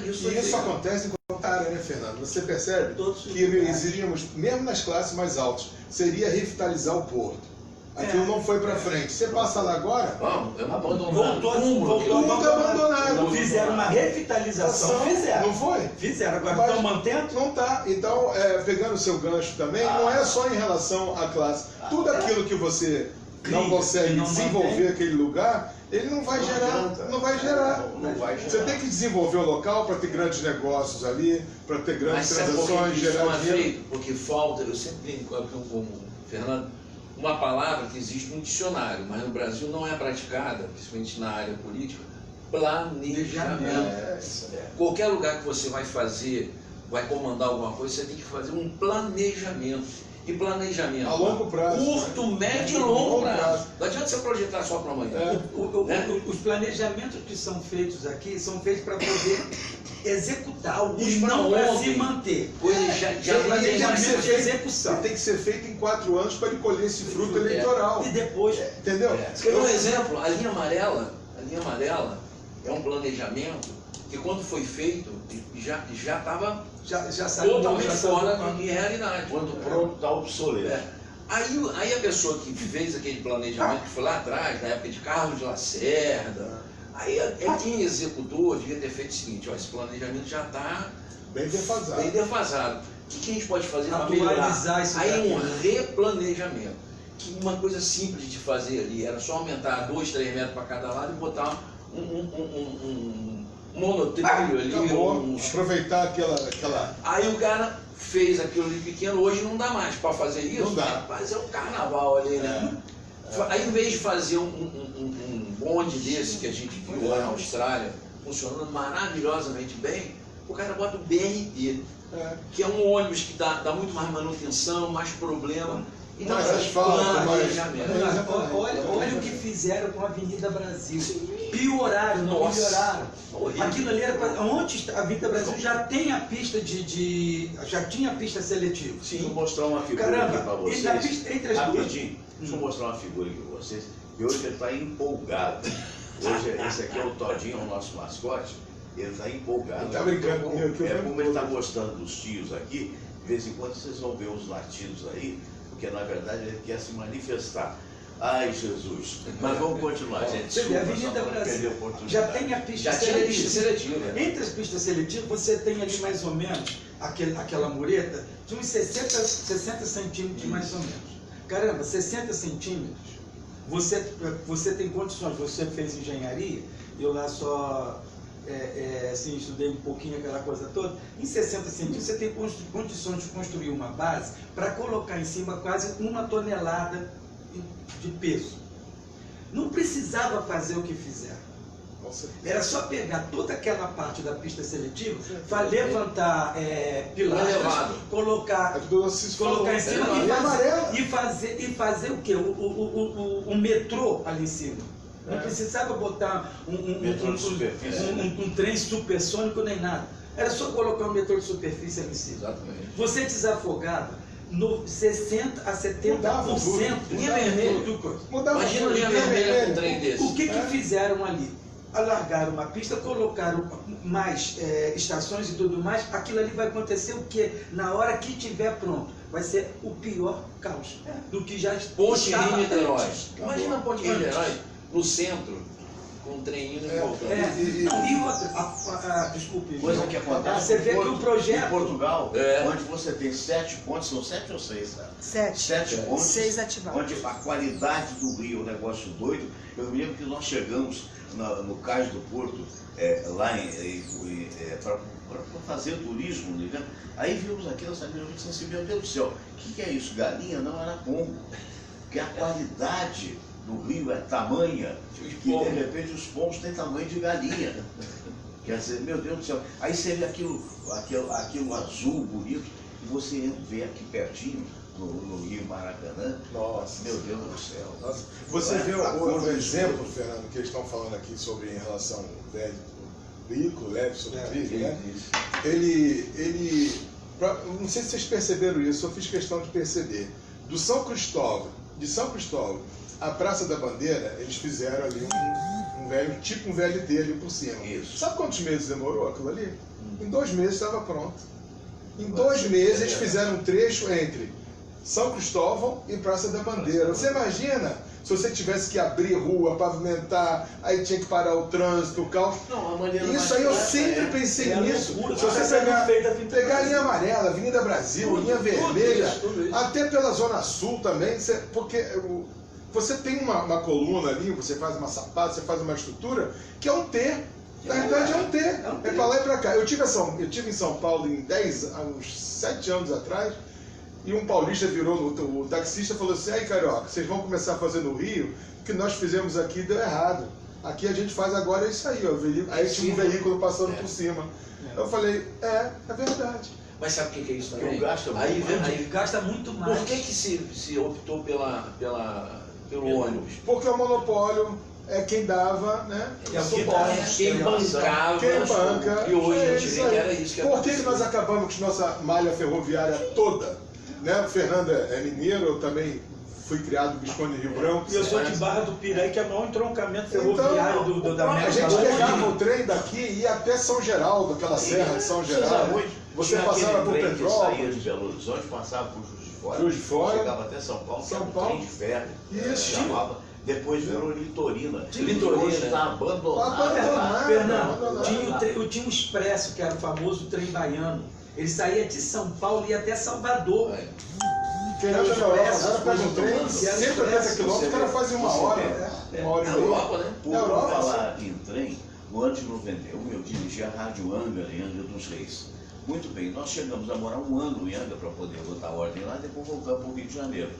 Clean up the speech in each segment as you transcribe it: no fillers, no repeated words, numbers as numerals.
disso. E isso acontece em qualquer área, né, Fernando? Você percebe que iríamos, mesmo nas classes mais altas, seria revitalizar o porto. Aquilo não foi para frente. Você passa lá agora... Voltou abandonado. Fizeram uma revitalização. Fizeram. Não foi? Fizeram. Agora estão mantendo? Não está. Então, pegando o seu gancho também, não é só em relação à classe. Tudo aquilo que você não consegue desenvolver aquele lugar, ele não vai gerar. Você tem que desenvolver o local para ter grandes negócios ali, para ter grandes transações, gerar dinheiro. Porque falta, eu sempre brinco com o Fernando, uma palavra que existe no dicionário, mas no Brasil não é praticada, principalmente na área política, planejamento. Qualquer lugar que você vai fazer, vai comandar alguma coisa, você tem que fazer um planejamento. E planejamento a longo prazo, curto, médio e longo prazo. Não adianta você projetar só para amanhã. Os planejamentos que são feitos aqui são feitos para poder executar, alguns não para se manter. Planejamento de execução. Tem que ser feito em 4 anos para ele colher esse fruto eleitoral. E depois... Entendeu? Quer dar um exemplo? A linha amarela é um planejamento que quando foi feito já estava totalmente fora de realidade. Quando pronto está obsoleto. Aí a pessoa que fez aquele planejamento, que foi lá atrás, na época de Carlos de Lacerda, aí quem executou devia ter feito o seguinte: ó, esse planejamento já está bem defasado. O que a gente pode fazer para melhorar? Isso aí um replanejamento. Que uma coisa simples de fazer ali era só aumentar 2, 3 metros para cada lado e botar um monotrilho ali. Aproveitar aquela... Aí o cara fez aquilo ali pequeno, hoje não dá mais para fazer isso. Não dá. Fazer um carnaval ali, né? Aí, em vez de fazer um bonde desse que a gente viu lá na Austrália, funcionando maravilhosamente bem, o cara bota o BRT, que é um ônibus que dá muito mais manutenção, mais problema. Então, mais asfalto, olha o que fizeram com a Avenida Brasil. Pioraram, não melhoraram. Aquilo ali era para... Ontem a Avenida Brasil já tem a pista já tinha a pista seletiva. Sim. Deixa eu mostrar uma figura aqui para vocês. Rapidinho. Deixa eu mostrar uma figura aqui para vocês. E hoje ele está empolgado. Hoje esse aqui é o Todinho, o nosso mascote. Ele está empolgado. Ele está brincando comigo aqui. Como ele está gostando dos tios aqui, de vez em quando vocês vão ver os latidos aí, porque na verdade ele quer se manifestar. Ai, Jesus. Mas vamos continuar, gente. Desculpa, a Avenida Brasil já tem a pista seletiva. Entre as pistas seletivas, você tem ali mais ou menos aquela mureta de uns 60 centímetros mais ou menos. Caramba, 60 centímetros, você tem condições, você fez engenharia, eu lá só assim, estudei um pouquinho aquela coisa toda. Em 60 centímetros você tem condições de construir uma base para colocar em cima quase 1 tonelada de peso. Não precisava fazer o que fizeram. Era só pegar toda aquela parte da pista seletiva, levantar pilastras, colocar em cima e fazer o quê? O metrô ali em cima. Não precisava botar um trem supersônico nem nada. Era só colocar um metrô de superfície ali em cima. Exatamente. Você desafogava 60 a 70% linha vermelha. Imagina linha vermelha com um trem desse. O que fizeram ali? Alargaram uma pista, colocaram mais estações e tudo mais. Aquilo ali vai acontecer o quê? Na hora que estiver pronto. Vai ser o pior caos do que já Ponte Rio-Niterói. Imagina a Ponte Rio-Niterói no centro, com um trem indo e voltando. E outra, desculpe. Coisa que acontece você vê que o projeto... em Portugal, onde você tem 7 pontes, são 7 ou 6, sabe? 7 pontes, 6 ativados. onde a qualidade do rio é um negócio doido. Eu me lembro que nós chegamos no cais do Porto, lá para fazer turismo, né? Aí vimos aquilo, sabíamos assim, meu Deus do céu, o que é isso? Galinha? Não, era pombo. Porque a qualidade do rio é tamanha que de repente os pombos têm tamanho de galinha. Quer dizer, meu Deus do céu. Aí você vê aquilo azul bonito e você vê aqui pertinho no Rio Maracanã. Nossa, meu Deus do céu. Nossa. Você vê o exemplo, Fernando, que eles estão falando aqui sobre em relação ao veículo leve sobre trilho, né? Ele não sei se vocês perceberam isso, eu fiz questão de perceber. De São Cristóvão à Praça da Bandeira, eles fizeram ali tipo um VLT ali por cima. Isso. Sabe quantos meses demorou aquilo ali? Em 2 meses estava pronto. Em 2 meses eles fizeram um trecho entre São Cristóvão e Praça da Bandeira. Você imagina se você tivesse que abrir rua, pavimentar, aí tinha que parar o trânsito, o caos. Não, a maneira Isso mais aí eu prática sempre pensei nisso. loucura. Se você pegar a linha amarela, Avenida Brasil, linha vermelha, tudo isso. até pela Zona Sul também, porque você tem uma coluna ali, você faz uma sapada, você faz uma estrutura, que é um T. Na verdade é um T. É pra lá e pra cá. Eu tive em São Paulo há uns 7 anos atrás, e um paulista virou, o taxista falou assim: aí carioca, vocês vão começar a fazer no Rio, o que nós fizemos aqui deu errado. Aqui a gente faz agora isso aí, ó. Aí tinha um veículo passando por cima. Eu falei, é verdade. Mas sabe o que é isso também? Porque o gasto é muito Aí gasta muito mais. por que se optou pelo ônibus? Porque o monopólio é quem dava, né? É o que suporte. Quem bancava. Quem banca. E hoje a gente isso vê que aí. era isso que Por que acontecia. nós acabamos com nossa malha ferroviária toda? Né? O Fernando é mineiro, eu também fui criado no Visconde de Rio Branco. E eu sou de Barra do Piraí, que é o maior entroncamento ferroviário da América. A gente pegava o trem daqui e ia até São Geraldo, aquela serra de São Geraldo. Você passava por saía Petrópolis. de Belo Horizonte, passava por Juiz de Fora. Juiz de Fora. Chegava até São Paulo, que era um trem de ferro. Isso. Chamava. Depois virou Litorina. Litorina. Hoje está abandonado. Abandonado. Fernando, tinha um expresso, que era o famoso trem baiano. Ele saía de São Paulo e ia até Salvador. Quem anda na Europa agora pega um trem, 180 quilômetros, o cara faz em 1 hora. Uma hora e Na meia. Europa, né? Por falar em trem, no ano de 91 eu dirigi a Rádio Angra, em Angra dos Reis. Muito bem, nós chegamos a morar 1 ano em Angra para poder botar ordem lá, depois voltamos para o Rio de Janeiro.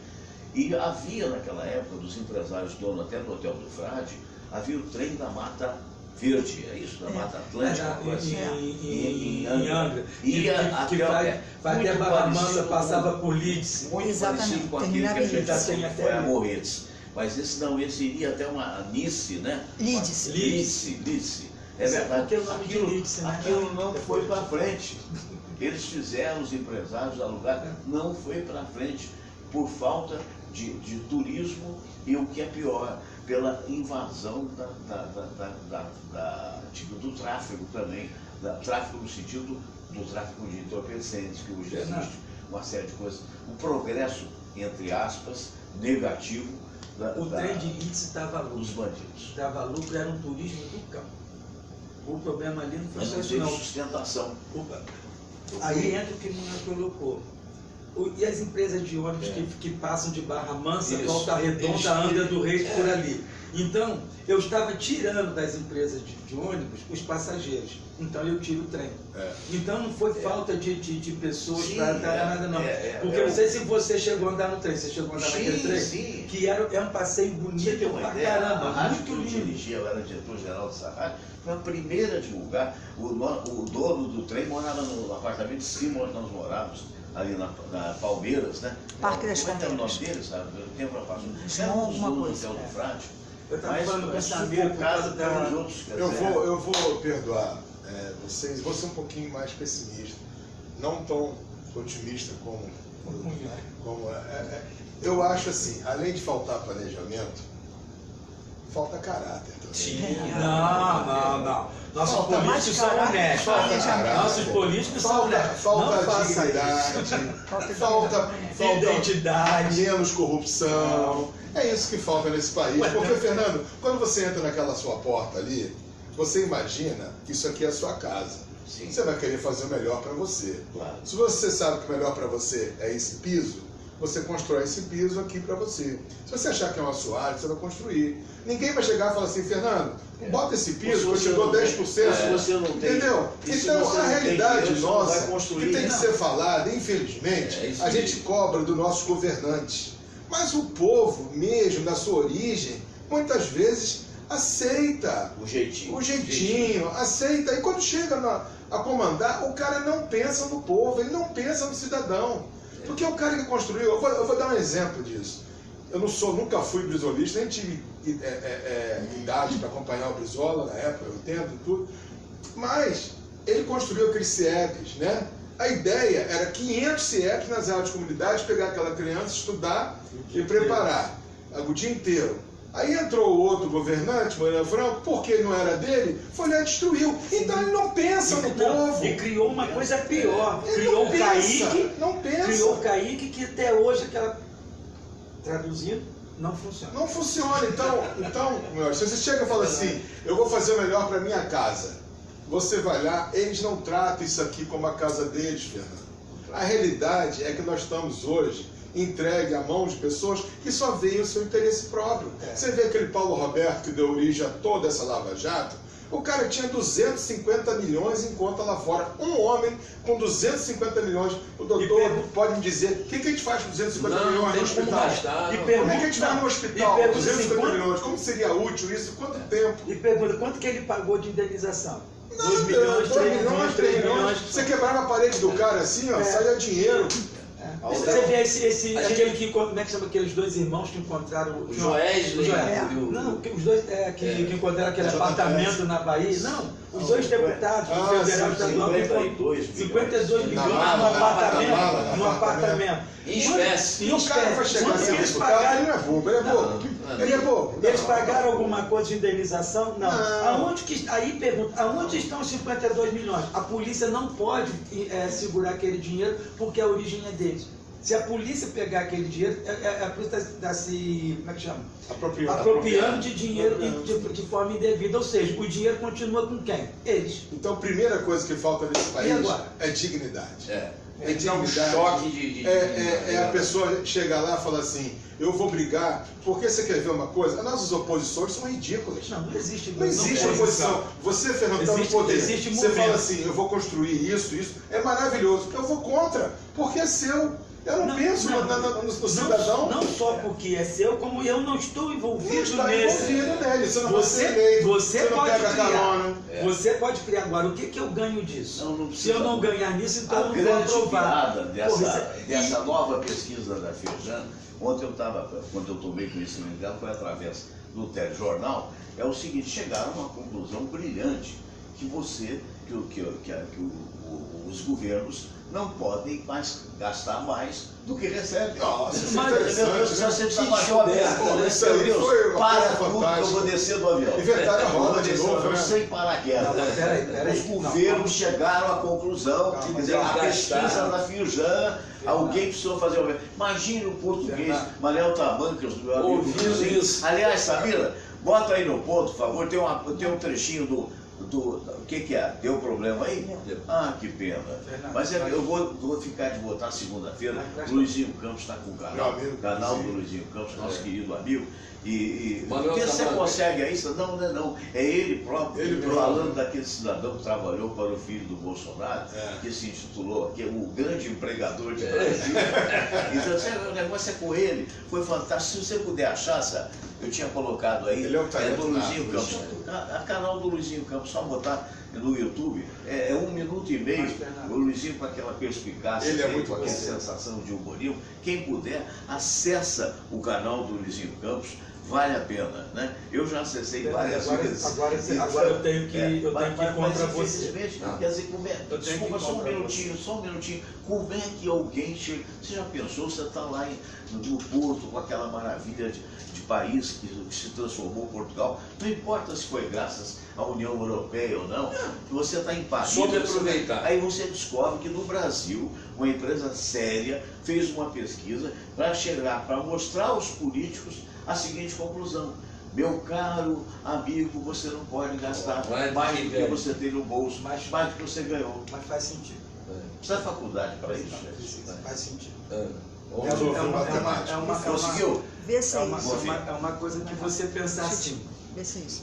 E havia naquela época, dos empresários donos até do Hotel do Frade, havia o trem da Mata Verde, é isso? Da Mata Atlântica, em Angra. Que vai até Barra Mansa, passava por Lídice. Muito Exatamente, parecido com aquele que a terminava gente em Lídice. foi a Morretes. Mas esse iria até uma Nice, né? Lídice. Lídice. É verdade. Porque o nome de Lídice, né? Aquilo não foi para frente. Eles fizeram, os empresários alugar, não foi para frente por falta de turismo e, o que é pior, pela invasão do tráfego também, tráfego no sentido do tráfico de entorpecentes, que hoje existe uma série de coisas. O progresso, entre aspas, negativo o trem de Lídice dava lucro. dos bandidos. Dava lucro, era um turismo do campo. O problema ali não foi Mas só não isso, teve não. sustentação. Aí entra o que o Munhoz colocou. E as empresas de ônibus que passam de Barra Mansa, Isso. Volta Redonda, Angra do Reis, por ali. Então, eu estava tirando das empresas de ônibus os passageiros. Então, eu tiro o trem. Então, não foi falta de pessoas para andar nada, não. Porque eu não sei se você chegou a andar no trem. Você chegou a andar naquele trem? Sim. Que é um passeio Você bonito tem uma pra ideia? caramba. A rádio que Muito eu lindo. dirigia, eu era diretor-geral dessa rádio, foi a primeira a divulgar. O dono do trem morava no apartamento de cima onde nós morávamos, ali na Palmeiras, né? Parque das Como é que era o nome Palmeiras. dele, sabe? O tempo já passou. João Era um alguma dono do coisa, Hotel do é. Frade. Eu estava falando com esse amigo por casa causa até os da... outros. quer Eu dizer, vou perdoar vocês, vou ser um pouquinho mais pessimista, não tão otimista como eu acho assim, além de faltar planejamento, falta caráter também. Não. Nossos Falta políticos mais são caráter, honestos. planejamento. Nossos políticos são honestos. Falta Não faça dignidade, falta identidade. menos corrupção. É isso que falta nesse país. Porque, Fernando, quando você entra naquela sua porta ali, você imagina que isso aqui é a sua casa. Sim. Você vai querer fazer o melhor para você. Claro. Se você sabe que o melhor para você é esse piso, você constrói esse piso aqui para você. Se você achar que é uma assoalho, você vai construir. Ninguém vai chegar e falar assim, Fernando, bota esse piso que eu te dou 10%. Se você não tem, Entendeu? se Então, você a não tem realidade dinheiro, você não vai nossa, construir. que tem que ser falada, infelizmente, É isso a mesmo. gente cobra dos nossos governantes. Mas o povo, mesmo, na sua origem, muitas vezes aceita O jeitinho. o jeitinho, aceita. E quando chega a comandar, o cara não pensa no povo, ele não pensa no cidadão. Porque o cara que construiu, eu vou dar um exemplo disso. Eu nunca fui brisolista, nem tive idade para acompanhar o Brizola na época, eu entendo tudo. Mas ele construiu aqueles CIEPs, né? A ideia era 500 CIEPs nas áreas de comunidade, pegar aquela criança, estudar e preparar o dia inteiro. Aí entrou o outro governante, Moreira Franco, porque não era dele, foi lá e destruiu. Então ele não pensa no povo. E criou uma coisa pior. Ele Criou não o pensa, Caíque. não pensa. Criou o Caíque que até hoje, aquela traduzindo, não funciona. Não funciona. Então, se você chega e fala assim, eu vou fazer o melhor para minha casa, você vai lá, eles não tratam isso aqui como a casa deles, Fernando. A realidade é que nós estamos hoje entregue à mão de pessoas que só veem o seu interesse próprio. Você vê aquele Paulo Roberto que deu origem a toda essa Lava Jato, o cara tinha 250 milhões em conta lá fora. Um homem com 250 milhões. O doutor pode me dizer, o que a gente faz com 250 milhões no hospital? Como é que a gente vai no hospital com 250 milhões? Como seria útil isso? Quanto tempo? E pergunta, quanto que ele pagou de indenização? 2 milhões, 3 milhões. Você quebrava a parede do cara assim, ó, saia dinheiro. Você vê aquele que, como é que chama aqueles dois irmãos que encontraram o Joesley? Não, os dois que encontraram aquele apartamento na Bahia. Não, os dois deputados do Federal Estadual 52 milhões no apartamento. Em espécie. E o cara vai chegar assim, eles pagaram, ele não é bobo, ele é bobo. Ele é bobo. Eles pagaram alguma coisa de indenização? Não. Aí pergunta, aonde estão os 52 milhões? A polícia não pode segurar aquele dinheiro porque a origem é deles. Se a polícia pegar aquele dinheiro, a polícia está se, como é que chama? Apropriando de dinheiro de forma indevida. Ou seja, o dinheiro continua com quem? Eles. Então a primeira coisa que falta nesse país é dignidade. É dignidade. Choque de a pessoa chegar lá e falar assim, eu vou brigar, porque você quer ver uma coisa? As nossas oposições são ridículas. Não existe. Não existe oposição. Você, Fernando, está no poder. Você fala assim, eu vou construir isso, é maravilhoso. Eu vou contra, porque é seu. Eu não penso no cidadão. Não só porque é seu, como eu não estou envolvido nesse. Nele. Você não vai ser eleito. Você não pode pega criar. Carona. Você pode criar. Agora, o que eu ganho disso? Se eu não ganhar nisso, então eu não vou grande aprovar. piada dessa nova pesquisa da Firjan, ontem quando eu tomei conhecimento dela, foi através do telejornal, é o seguinte, chegaram a uma conclusão brilhante, que os governos não podem mais gastar mais do que recebem. Nossa, isso é interessante. Você baixou a perna. Isso aí foi uma para coisa tudo fantástica. que eu vou descer do avião. Inventaram a roda de novo, né? Sem paraquedas. Os governos chegaram à conclusão, quer dizer, a pesquisa da Firjan, alguém precisou fazer o... Imagine o português, Manel Tabancas, do meu amigo. Isso. Aliás, Samira, bota aí no ponto, por favor, tem um trechinho do o que é? Deu problema aí? Ah, que pena. Mas eu vou ficar de votar segunda-feira. Luizinho Campos está com o canal do Luizinho Campos, nosso querido amigo. Porque você consegue isso? Não. É ele próprio, falando daquele cidadão que trabalhou para o filho do Bolsonaro, que se intitulou aqui, o grande empregador de Brasil. Então, o negócio é com ele. Foi fantástico. Se você puder achar, eu tinha colocado aí, do Luizinho Campos. A canal do Luizinho Campos, só botar no YouTube, é 1 minuto e meio, o Luizinho com aquela perspicácia, com aquela sensação de humorismo. Quem puder, acessa o canal do Luizinho Campos, vale a pena, né? Eu já acessei várias vezes. Agora eu tenho que ir contra você. Quer dizer, desculpa, só um minutinho. Como é que alguém chega... Você já pensou, você está lá no Porto, com aquela maravilha de país que se transformou Portugal, não importa se foi graças à União Europeia ou não, você está em Paris. Soube aproveitar. Aí você descobre que no Brasil, uma empresa séria fez uma pesquisa para mostrar aos políticos a seguinte conclusão: meu caro amigo, você não pode gastar mais do que você tem no bolso, mais do que você ganhou. Mas faz sentido. Precisa de faculdade para isso? Faz sentido. Conseguiu? É uma coisa que você pensar assim.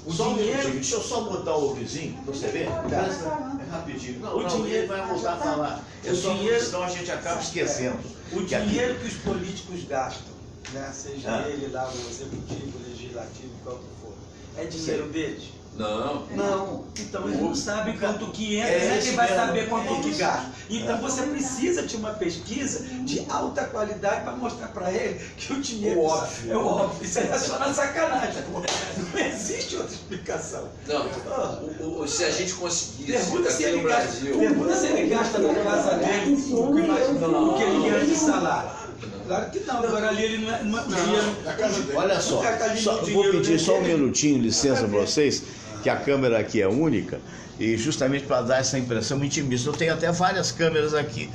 Só um minutinho, deixa eu só botar o vizinho, pra você ver. É rapidinho. Não, ele vai voltar a falar. Senão a gente acaba esquecendo. O dinheiro que os políticos gastam, né? Seja ele lá, o executivo, o legislativo, qual que for, é dinheiro deles? Não. Então eles não sabem quanto que entra, ele vai saber quanto que gasta. Então você precisa de uma pesquisa de alta qualidade para mostrar para ele que o dinheiro é óbvio. Isso é só na sacanagem. Não existe outra explicação. Não. Se a gente conseguisse pergunta se aqui ele no Brasil... Pergunta se ele gasta na casa dele o que ele ganha de salário. que não. Claro que não, agora ali ele não é o dinheiro. Na casa dele. Olha só, vou pedir só um minutinho, licença para vocês, que a câmera aqui é única, e justamente para dar essa impressão intimista. Eu tenho até várias câmeras aqui,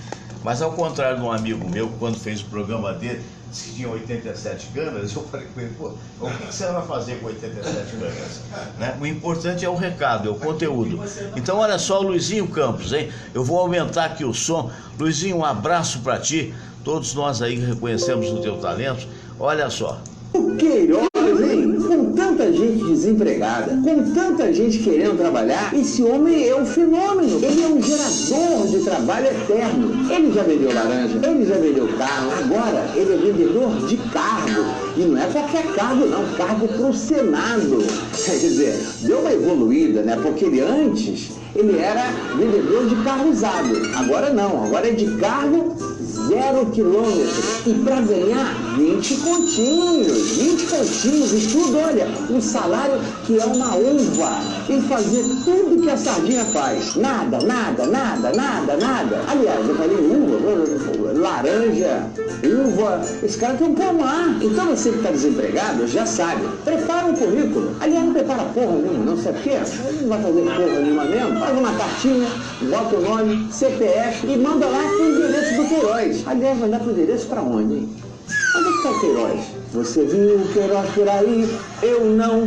mas ao contrário de um amigo meu, quando fez o programa dele, disse que tinha 87 câmeras, eu falei com ele, pô, o que você vai fazer com 87 câmeras? Né? O importante é o recado, é o conteúdo. Então olha só o Luizinho Campos, hein? Eu vou aumentar aqui o som. Luizinho, um abraço para ti, todos nós aí reconhecemos o teu talento. Olha só. O Queiroz, hein? Com tanta gente desempregada, com tanta gente querendo trabalhar, esse homem é um fenômeno. Ele é um gerador de trabalho eterno. Ele já vendeu laranja, ele já vendeu carro, agora ele é vendedor de cargo. E não é qualquer cargo não, cargo para o Senado. Quer dizer, deu uma evoluída, né? Porque ele era vendedor de carro usado. Agora não, agora é de carro 0 quilômetro. E para ganhar 20 continhos. 20 continhos e tudo, olha, um salário que é uma uva. Em fazer tudo que a sardinha faz. Nada. Aliás, eu falei uva, laranja, uva. Esse cara tem um pomar. Então você que está desempregado já sabe. Prepara um currículo. Aliás, não prepara porra nenhuma, não sabe o quê? Não vai fazer porra nenhuma mesmo. Faz uma cartinha, bota o nome, CPF e manda lá pro endereço do Queiroz. Aliás, mandar pro endereço para onde, hein? Onde é que está o Queiroz? Você viu o Queiroz por aí? Eu não.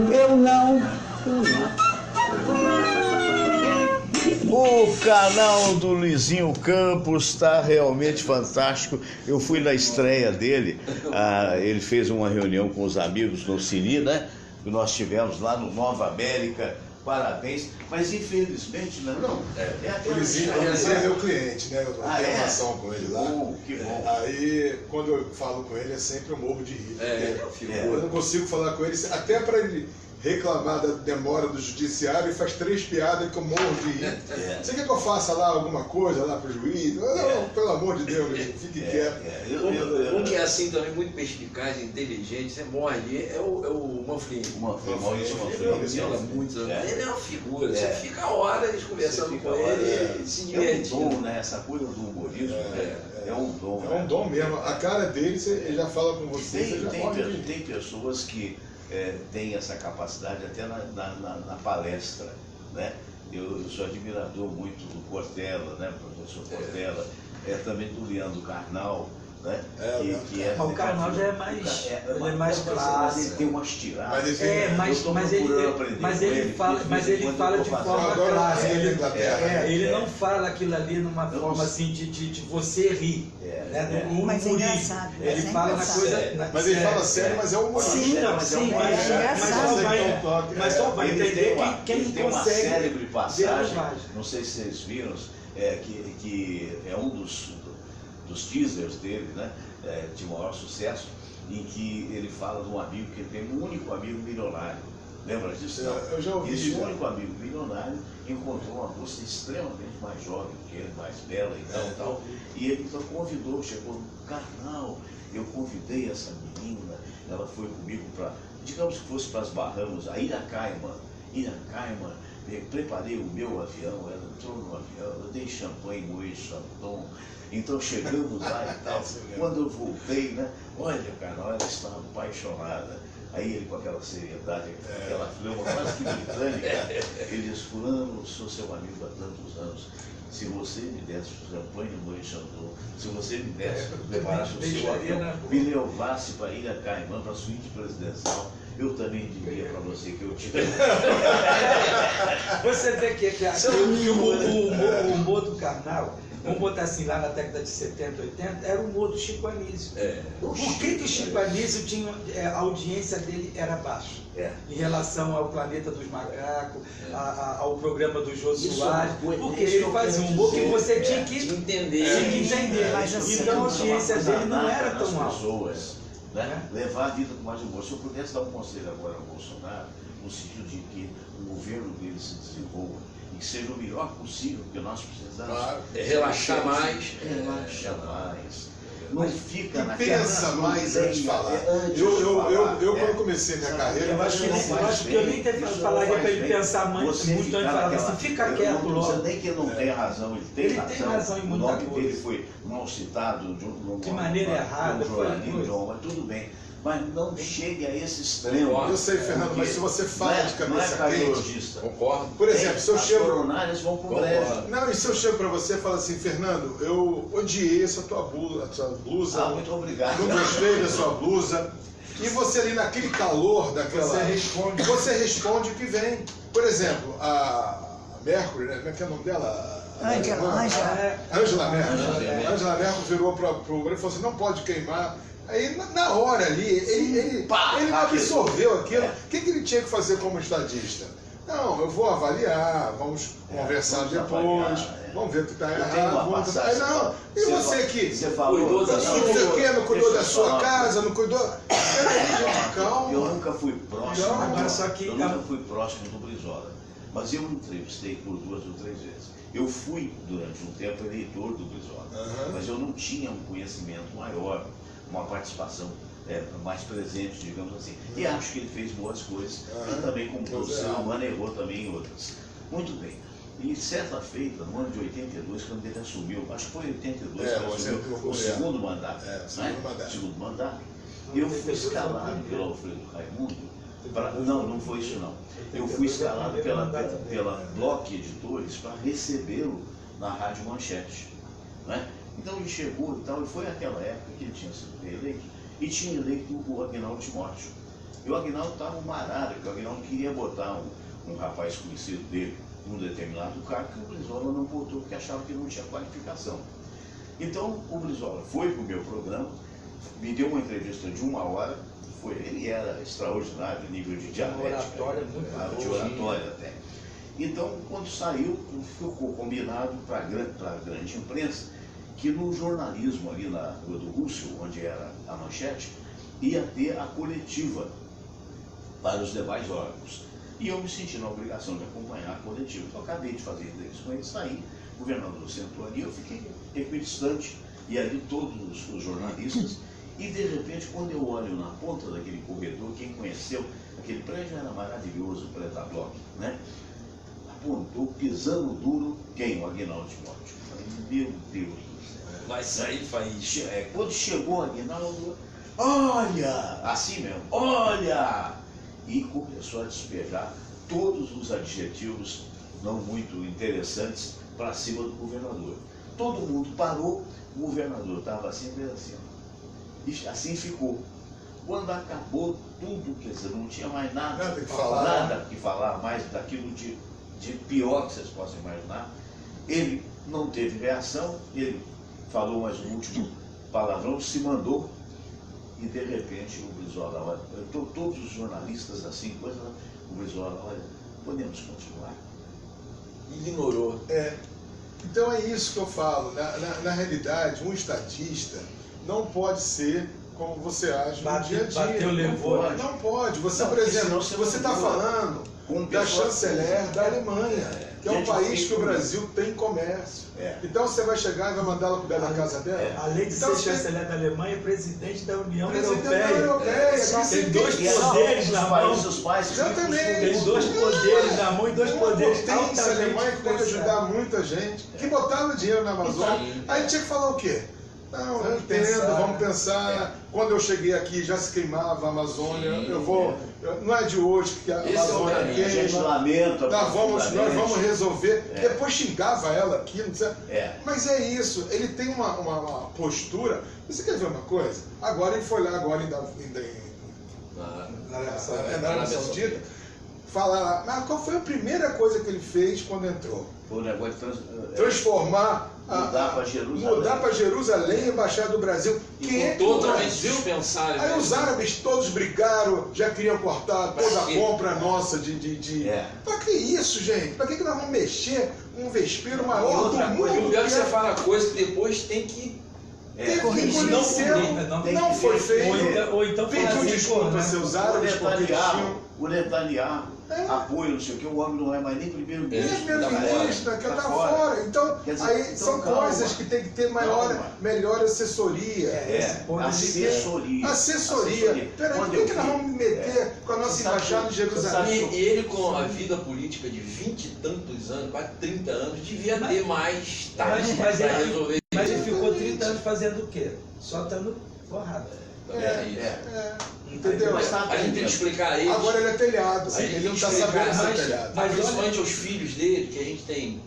O canal do Luizinho Campos está realmente fantástico. Eu fui na estreia dele, ele fez uma reunião com os amigos no Cine, né? Que nós tivemos lá no Nova América. Parabéns, mas infelizmente não. O Luizinho é meu cliente, né? Eu tenho relação com ele lá. Que bom. Aí, quando eu falo com ele, é sempre um morro de rir. Eu não consigo falar com ele, até para ele reclamar da demora do judiciário, e faz 3 piadas que eu morro de rir. Você quer que eu faça lá alguma coisa lá pro juiz? Não, pelo amor de Deus, fique quieto. Um que é assim também, muito perspicaz, inteligente, você morre, é o Manfrini. Maurício Manfrini. Ele é uma figura, você fica horas conversando com ele, se divertindo. É um dom, né? Essa coisa do humorismo é um dom. É um dom mesmo. A cara dele, ele já fala com você, você já morre de rir. Tem pessoas que tem essa capacidade até na palestra, né? Eu sou admirador muito do Cortella, né? Professor Cortella, também do Leandro Carnal, né? O Carnal já é mais clássico. Ele tem umas tiradas. Mas ele fala de forma clássica. Ele não fala aquilo ali numa forma assim de você rir. Mas é engraçado. Ele fala na coisa. Mas ele fala sério, mas é humorista. Sim, é mas só vai entender quem tem uma consegue célebre passagem, ver. não sei se vocês viram, que é um dos teasers dele, né, de maior sucesso, em que ele fala de um amigo que ele tem, um único amigo milionário. Lembra disso? Não? Eu já ouvi. Esse único amigo milionário encontrou uma moça extremamente mais jovem que ele, mais bela e tal. E ele então convidou, chegou no Carnal, eu convidei essa menina, ela foi comigo para, digamos que fosse para as Bahamas, a Iracaima, preparei o meu avião, ela entrou no avião, eu dei champanhe, moe Chandon. Então chegamos lá e tal. Quando eu voltei, né? Olha, Carnal, ela estava apaixonada. Aí ele, com aquela seriedade, aquela flama quase que britânica, ele disse: Fulano, eu sou seu amigo há tantos anos. Se você me desse champanhe no Moe Chandon, se você me desse, preparasse o seu avião, me levasse para Ilha Caimã, para a suíte presidencial, eu também diria para você que eu te amo. Você vê que o humor do Carnal, vamos botar assim, lá na década de 70, 80, era o humor do Chico Anísio. Por que o Chico Anísio tinha, a audiência dele era baixa? Em relação ao Planeta dos Macacos, ao programa do Jô Soares, porque ele fazia um humor que você tinha que entender. Então a audiência dele não era tão alta. Né? Levar a vida com mais humor. Se eu pudesse dar um conselho agora ao Bolsonaro, no sentido de que o governo dele se desenvolva e que seja o melhor possível, porque nós precisamos relaxar mais. não fica na Pensa mais antes de falar. Eu quando comecei minha carreira, eu acho que eu nem falaria para ele pensar muito antes de falar assim, fica quieto logo. Não precisa nem que ele não tenha razão, ele tem razão em o muita nome coisa. dele foi mal citado de maneira errada, mas tudo bem. Mas não chegue a esse extremo. Eu sei, Fernando, mas se você fala de cabeça quente, concordo. Por exemplo, se eu chego... As coronárias vão pro breve. Não, e se eu chego para você e falo assim, Fernando, eu odiei essa tua blusa. Muito obrigado. Não gostei da sua blusa. E você ali naquele calor daquela... Você responde o que vem. Por exemplo, a Mercury, né? Como é que é o nome dela? Angela Merkel virou para o Brasil e falou assim, não pode queimar. Aí, na hora ali, ele absorveu aquilo. O que ele tinha que fazer como estadista? Não, eu vou avaliar, vamos conversar depois, vamos ver o que está errado. E você que cuidou da sua não cuidou da sua casa, não cuidou... Gente, calma. Eu nunca fui próximo, eu nunca fui próximo do Brizola, mas eu entrevistei por 2 ou 3 vezes. Eu fui, durante um tempo, eleitor do Brizola, mas eu não tinha um conhecimento maior, uma participação mais presente, digamos assim. E acho que ele fez boas coisas. E também, como todo ser humano, errou também em outras. Muito bem. E certa feita, no ano de 82, quando ele assumiu, acho que foi 82 que ele assumiu o segundo mandato. Segundo mandato. Eu fui escalado pelo Alfredo Raimundo. Não foi isso não. Eu fui escalado pela Block Editores para recebê-lo na Rádio Manchete. Né? Então ele chegou e tal, e foi aquela época que ele tinha sido reeleito, e tinha eleito o Aguinaldo Timóteo. E o Aguinaldo estava uma arara, porque o Aguinaldo queria botar um rapaz conhecido dele num determinado cargo, que o Brizola não botou, porque achava que não tinha qualificação. Então o Brizola foi para o meu programa, me deu uma entrevista de 1 hora, ele era extraordinário em nível de dialética, de oratória até. Então, quando saiu, ficou combinado para a grande imprensa que no jornalismo ali na Rua do Rússio, onde era a Manchete, ia ter a coletiva para os demais órgãos. E eu me senti na obrigação de acompanhar a coletiva. Então, eu acabei de fazer entrevista com ele, saí, o governador sentou ali, eu fiquei equidistante, e ali todos os jornalistas, e de repente, quando eu olho na ponta daquele corredor, quem conheceu, aquele prédio era maravilhoso, o prédio da Block, né? Apontou, pisando duro, quem? O Aguinaldo Timóteo. Eu falei, meu Deus do céu. Vai sair faísca. Quando chegou o Aguinaldo, olha, assim mesmo, olha! E começou a despejar todos os adjetivos não muito interessantes para cima do governador. Todo mundo parou, o governador estava sempre assim. E assim ficou. Quando acabou tudo, quer dizer, não tinha mais nada que falar mais daquilo de pior que vocês possam imaginar. Ele não teve reação, ele falou mais um último palavrão, se mandou, e de repente o Brizola, olha, todos os jornalistas assim, o Brizola, olha, podemos continuar. Ignorou. Então é isso que eu falo. Na realidade, um estatista não pode ser como você age no dia a dia. Não pode. Você, por exemplo, você está falando da chanceler da Alemanha, que é um país que o Brasil tem comércio. Então você vai chegar e vai mandar ela cuidar da casa dela? Além de ser chanceler da Alemanha, é presidente da União Europeia. Tem dois poderes na mão. Exatamente. Tem 2 poderes na mão e 2 poderes altamente Alemanha que pode ajudar muita gente, que botaram dinheiro na Amazônia. Aí tinha que falar o quê? Não, eu entendo, vamos pensar. Quando eu cheguei aqui já se queimava a Amazônia. Não é de hoje que a Amazônia queima. A gente lamenta. Nós vamos resolver. Depois xingava ela aqui, não sei. Mas é isso, ele tem uma postura. Você quer ver uma coisa? Agora ele foi lá na Arábia Saudita falar, mas qual foi a primeira coisa que ele fez quando entrou? O negócio transformar, mudar para Jerusalém e Embaixada do Brasil. Totalmente dispensável. Aí os árabes todos brigaram, já queriam cortar toda a compra nossa Pra que isso, gente? Pra que nós vamos mexer um vespeiro maior do mundo? O pior que você fala coisa que depois tem que... Não foi feito. Ou então pediu desculpa a seus árabes porque o Netanyahu apoio, não sei o que, o homem não é mais nem primeiro-ministro. Primeiro-ministro, que tá fora. Então, Quer dizer, aí então, são calma. coisas que tem que ter melhor assessoria. Assessoria. Peraí, por que nós vamos me meter com a nossa embaixada em Jerusalém? E ele, com a vida política de 20 e tantos anos, quase 30 anos, devia ter mais tarde para resolver. Mas ele ficou 30 anos fazendo o quê? Só dando porrada. Entendeu? Mas a gente tem que explicar a eles. Agora ele é telhado, ele não está sabendo ser telhado. Mas principalmente aos filhos dele, que a gente tem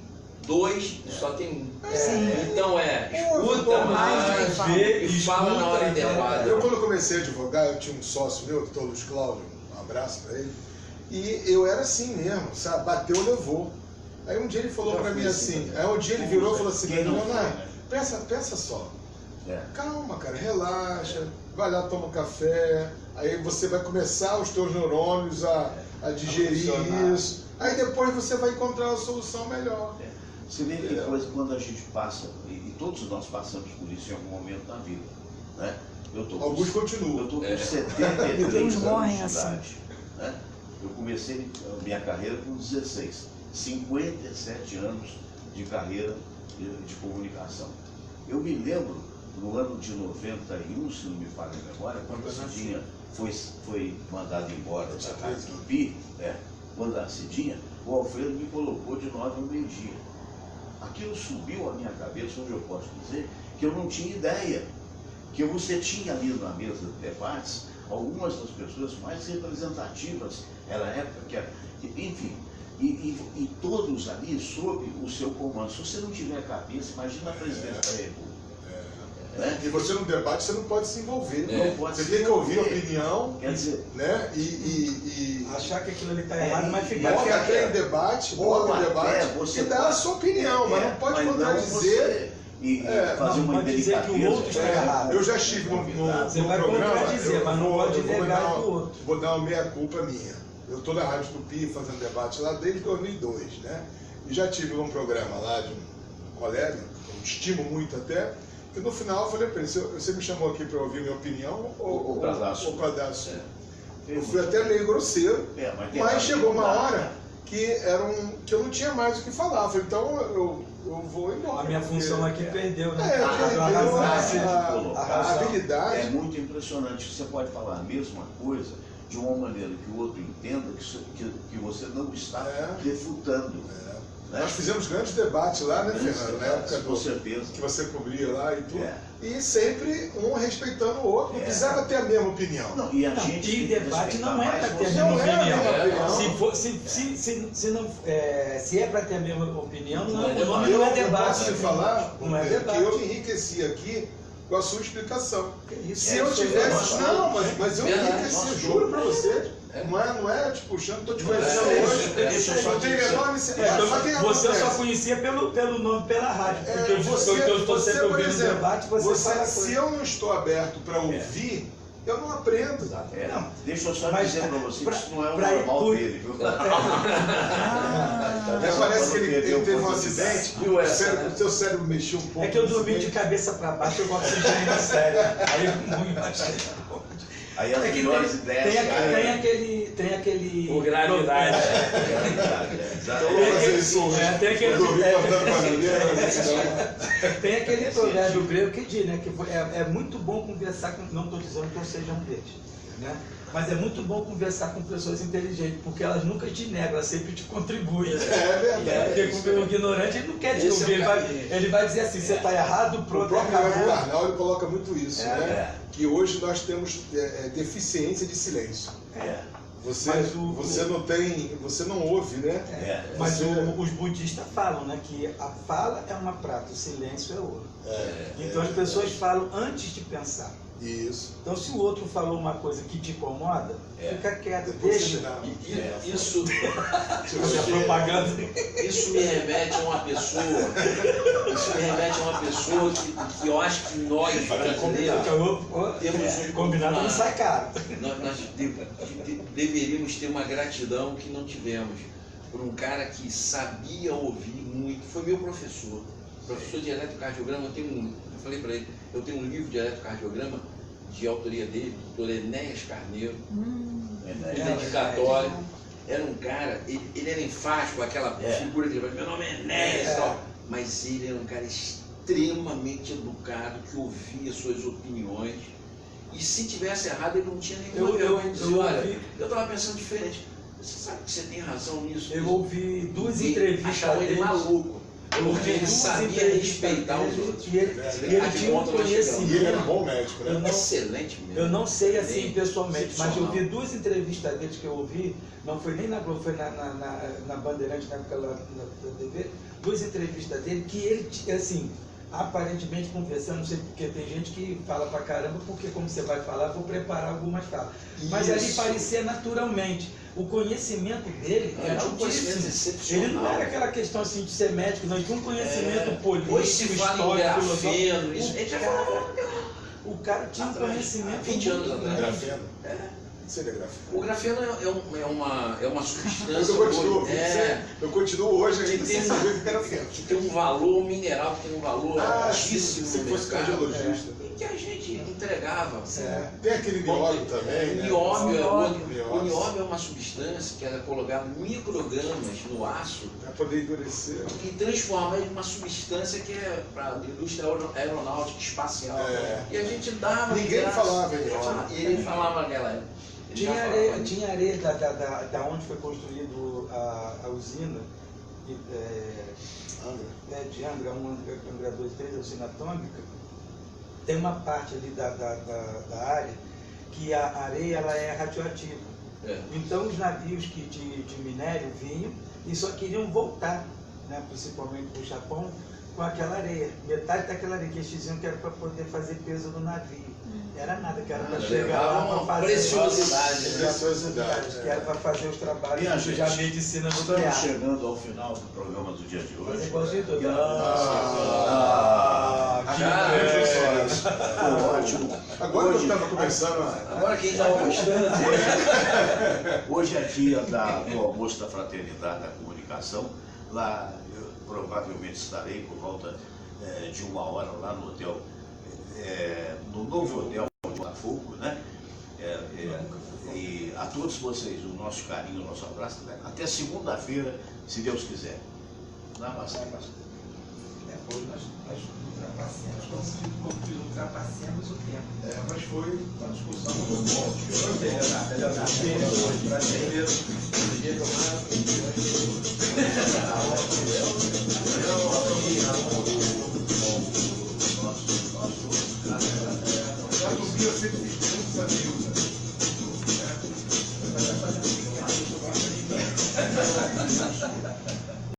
2, só tem um. Então escuta mais, vê e fala na hora adequada. Eu, quando comecei a advogar, eu tinha um sócio meu, doutor Luiz Cláudio, um abraço para ele, e eu era assim mesmo, sabe? Bateu, levou. Aí um dia ele falou para mim assim, aí um dia ele virou e falou assim, pensa só, calma, cara, relaxa, vai lá, toma um café, aí você vai começar os teus neurônios a digerir isso, aí depois você vai encontrar uma solução melhor. Você vê que coisa quando a gente passa, e todos nós passamos por isso em algum momento da vida, né? Alguns continuam. Eu estou com 73 anos morrem de assim. idade, né? Eu comecei a minha carreira com 16, 57 anos de carreira de comunicação. Eu me lembro, no ano de 91, se não me falha a memória, quando a Cidinha foi mandada embora da Rádio Tupi, quando a Cidinha, o Alfredo me colocou de 9 ao meio-dia. Aquilo subiu à minha cabeça, onde eu posso dizer que eu não tinha ideia, que você tinha ali na mesa de debates algumas das pessoas mais representativas, era a época que, enfim, e todos ali sob o seu comando. Se você não tiver cabeça, imagina a presidência da República. E você no debate, você não pode se envolver. Não pode você se tem que ouvir a envolver. opinião, Quer dizer, né? Achar que aquilo ali está errado, mas ficar Bota até em debate, e dá a sua opinião, mas não pode contradizer. E fazer uma pode dizer que o outro está errado. Eu já estive no Você vai programa, contradizer, mas não pode negar o outro. Vou dar uma meia-culpa minha. Eu estou na Rádio Tupi fazendo debate lá desde 2002, né? E já tive num programa lá de um colega, que eu estimo muito até, e no final eu falei para ele, você me chamou aqui para ouvir minha opinião ou para dar a sua? Eu fui até meio grosseiro, mas chegou uma hora que eu não tinha mais o que falar. Eu falei, então eu vou embora. A minha função aqui perdeu, né? A habilidade. É muito impressionante. Você pode falar a mesma coisa de uma maneira que o outro entenda que você não está refutando. Nós fizemos grandes debates lá, né, Fernando? Na época com certeza. Que você cobria lá e tudo. E sempre um respeitando o outro, não precisava ter a mesma opinião. Não, e a gente e debate não é para ter a mesma opinião. Se é para ter a mesma opinião, o nome não é debate. Eu posso te falar não é debate. que eu me enriqueci aqui com a sua explicação. Se eu isso tivesse... Não, mas eu me enriqueci, juro para você. Não é te puxando, estou te conhecendo hoje. Não tem menor necessidade. Você só conhecia pelo nome, pela rádio. Porque eu estou sempre ouvindo o debate, se eu não estou aberto para ouvir, eu não aprendo. Não, deixa eu só dizer para você que isso não é o normal dele, viu? Parece que ele teve um acidente, o seu cérebro mexeu um pouco. É que eu dormi de cabeça para baixo, eu gosto de oxigênio no cérebro. Aí eu muito Aí as melhores ideias tem aquele por gravidade. Tem aquele provérbio grego que diz, né, que é muito bom conversar com, não estou dizendo que eu seja um deles, né? Mas é muito bom conversar com pessoas inteligentes, porque elas nunca te negam, elas sempre te contribuem. É verdade. Porque o ignorante ele não quer te ouvir, ele vai dizer assim, você está errado, pronto. O próprio Ivo Karnal ele coloca muito isso, né? Que hoje nós temos deficiência de silêncio. Você não ouve, né? Mas os budistas falam, né, que a fala é uma prata, o silêncio é ouro. Então as pessoas falam antes de pensar. Isso. Então se o outro falou uma coisa que te incomoda, fica quieto, deixa. Isso propaganda. Isso me remete a uma pessoa. Isso me remete a uma pessoa que eu acho que nós brasileiros temos um combinado não sai caro. Nós deveríamos ter uma gratidão que não tivemos por um cara que sabia ouvir muito. Foi meu professor de eletrocardiograma. Eu falei para ele, eu tenho um livro de eletrocardiograma de autoria dele, doutor Enéas Carneiro, dedicatório. era um cara, ele era enfático, aquela figura que ele falou, meu nome é Enéas e tal, mas ele era um cara extremamente educado, que ouvia suas opiniões, e se tivesse errado ele não tinha nenhuma vergonha de dizer, olha, eu estava pensando diferente. Você sabe que você tem razão nisso. Eu ouvi duas entrevistas achavam ele maluco. Porque ele sabia respeitar os outros. E ele tinha um conhecimento. E ele era um bom médico, né? Excelente mesmo. Eu não sei assim pessoalmente, mas eu vi duas entrevistas dele que eu ouvi, não foi nem na Globo, foi na Bandeirante, na época lá na TV, duas entrevistas dele que ele, assim, aparentemente conversando, não sei porque tem gente que fala pra caramba, porque como você vai falar, vou preparar algumas falas. Mas ali parecia naturalmente. O conhecimento dele era um conhecimento excepcional. Ele não era aquela questão assim de ser médico, não, ele tinha um conhecimento político, hoje se fala em grafeno, isso, ele já falava. O cara tinha um conhecimento 20 anos atrás. Grafeno? Seria grafeno. O grafeno é uma substância. Eu continuo hoje ainda sem saber o que era grafeno. Que tem um valor mineral, que tem um valor altíssimo se no fosse mercado. cardiologista. E que a gente entregava. Tem aquele nióbio também, né? O nióbio é uma substância que ela é colocada microgramas no aço para poder endurecer e transformar ele numa substância que é para a indústria aeronáutica espacial. E a gente dava. Ninguém falava em nióbio. E ele falava naquela época. Tinha areia da onde foi construído a usina de Angra 1, Angra 2, 3, a usina atômica. Tem uma parte ali da área que a areia ela é radioativa. Então os navios de minério vinham e só queriam voltar, né, principalmente para o Japão, com aquela areia. Metade daquela areia que eles diziam que era para poder fazer peso no navio. Era nada, que era para chegar lá para fazer preciosidade, que era para fazer os trabalhos de medicina nuclear. Estamos chegando ao final do programa do dia de hoje. Ótimo. Agora eu estava começando Agora quem estava gostando. Hoje é dia do almoço da fraternidade da comunicação. Lá eu provavelmente estarei por volta de 1h lá no hotel, no novo hotel de Botafogo, né? E a todos vocês, o nosso carinho, o nosso abraço. Até segunda-feira, se Deus quiser. Namastê. Depois nós ultrapassamos o tempo. mas foi uma discussão muito boa. Eu sempre fiz muitos amigos.